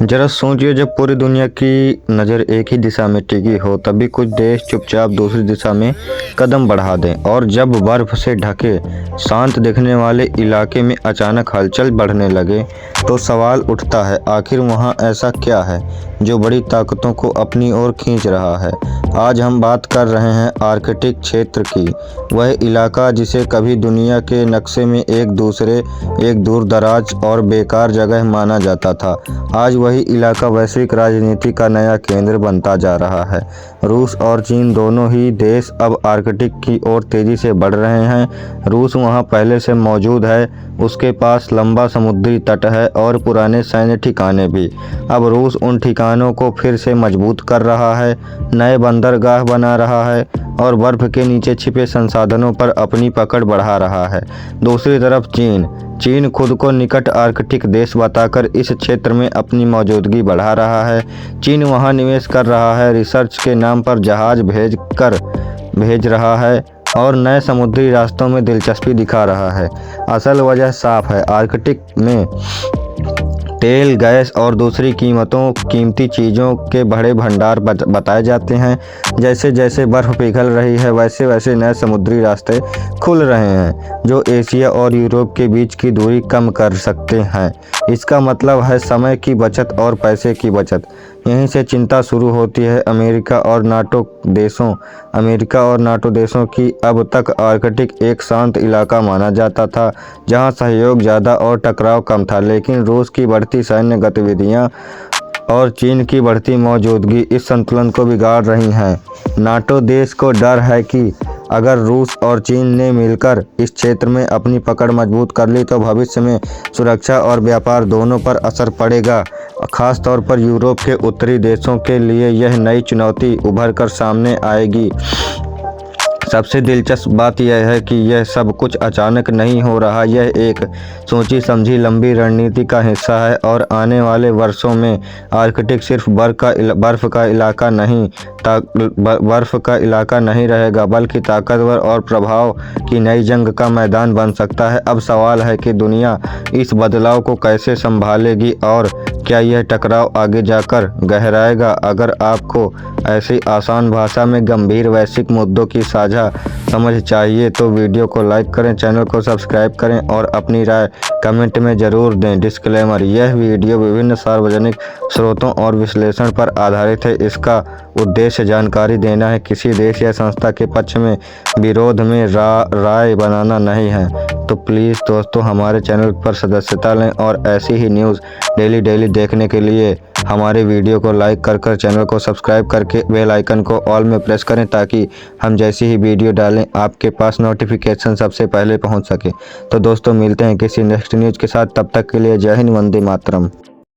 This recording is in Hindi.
जरा सोचिए, जब पूरी दुनिया की नज़र एक ही दिशा में टिकी हो तभी कुछ देश चुपचाप दूसरी दिशा में कदम बढ़ा दें, और जब बर्फ से ढके शांत दिखने वाले इलाके में अचानक हलचल बढ़ने लगे तो सवाल उठता है, आखिर वहाँ ऐसा क्या है जो बड़ी ताकतों को अपनी ओर खींच रहा है। आज हम बात कर रहे हैं आर्कटिक क्षेत्र की, वह इलाका जिसे कभी दुनिया के नक्शे में एक दूर दराज और बेकार जगह माना जाता था। आज वही इलाका वैश्विक राजनीति का नया केंद्र बनता जा रहा है। रूस और चीन दोनों ही देश अब आर्कटिक की ओर तेजी से बढ़ रहे हैं। रूस वहां पहले से मौजूद है, उसके पास लंबा समुद्री तट है और पुराने सैन्य ठिकाने भी। अब रूस उन ठिकानों को फिर से मजबूत कर रहा है, नए बंदरगाह बना रहा है और बर्फ के नीचे छिपे संसाधनों पर अपनी पकड़ बढ़ा रहा है। दूसरी तरफ चीन खुद को निकट आर्कटिक देश बताकर इस क्षेत्र में अपनी मौजूदगी बढ़ा रहा है। चीन वहां निवेश कर रहा है, रिसर्च के नाम पर जहाज भेज रहा है और नए समुद्री रास्तों में दिलचस्पी दिखा रहा है। असल वजह साफ है, आर्कटिक में तेल, गैस और दूसरी कीमती चीज़ों के बड़े भंडार बताए जाते हैं। जैसे जैसे बर्फ़ पिघल रही है वैसे वैसे नए समुद्री रास्ते खुल रहे हैं जो एशिया और यूरोप के बीच की दूरी कम कर सकते हैं। इसका मतलब है समय की बचत और पैसे की बचत। यहीं से चिंता शुरू होती है अमेरिका और नाटो देशों की। अब तक आर्कटिक एक शांत इलाका माना जाता था जहां सहयोग ज़्यादा और टकराव कम था, लेकिन रूस की बढ़ती सैन्य गतिविधियां और चीन की बढ़ती मौजूदगी इस संतुलन को बिगाड़ रही हैं। नाटो देश को डर है कि अगर रूस और चीन ने मिलकर इस क्षेत्र में अपनी पकड़ मजबूत कर ली तो भविष्य में सुरक्षा और व्यापार दोनों पर असर पड़ेगा। खास तौर पर यूरोप के उत्तरी देशों के लिए यह नई चुनौती उभर कर सामने आएगी। सबसे दिलचस्प बात यह है कि यह सब कुछ अचानक नहीं हो रहा, यह एक सोची समझी लंबी रणनीति का हिस्सा है और आने वाले वर्षों में आर्कटिक सिर्फ बर्फ का इलाका नहीं रहेगा, बल्कि ताकतवर और प्रभाव की नई जंग का मैदान बन सकता है। अब सवाल है कि दुनिया इस बदलाव को कैसे संभालेगी और क्या यह टकराव आगे जाकर गहराएगा। अगर आपको ऐसी आसान भाषा में गंभीर वैश्विक मुद्दों की साझा समझ चाहिए तो वीडियो को लाइक करें, चैनल को सब्सक्राइब करें और अपनी राय कमेंट में ज़रूर दें। डिस्क्लेमर: यह वीडियो विभिन्न सार्वजनिक स्रोतों और विश्लेषण पर आधारित है। इसका उद्देश्य जानकारी देना है, किसी देश या संस्था के पक्ष में विरोध में राय बनाना नहीं है। तो प्लीज़ दोस्तों, हमारे चैनल पर सदस्यता लें और ऐसी ही न्यूज़ डेली देखने के लिए हमारे वीडियो को लाइक कर चैनल को सब्सक्राइब करके बेल आइकन को ऑल में प्रेस करें ताकि हम जैसी ही वीडियो डालें आपके पास नोटिफिकेशन सबसे पहले पहुंच सके। तो दोस्तों, मिलते हैं किसी नेक्स्ट न्यूज़ के साथ, तब तक के लिए जय हिंद, वंदे मातरम।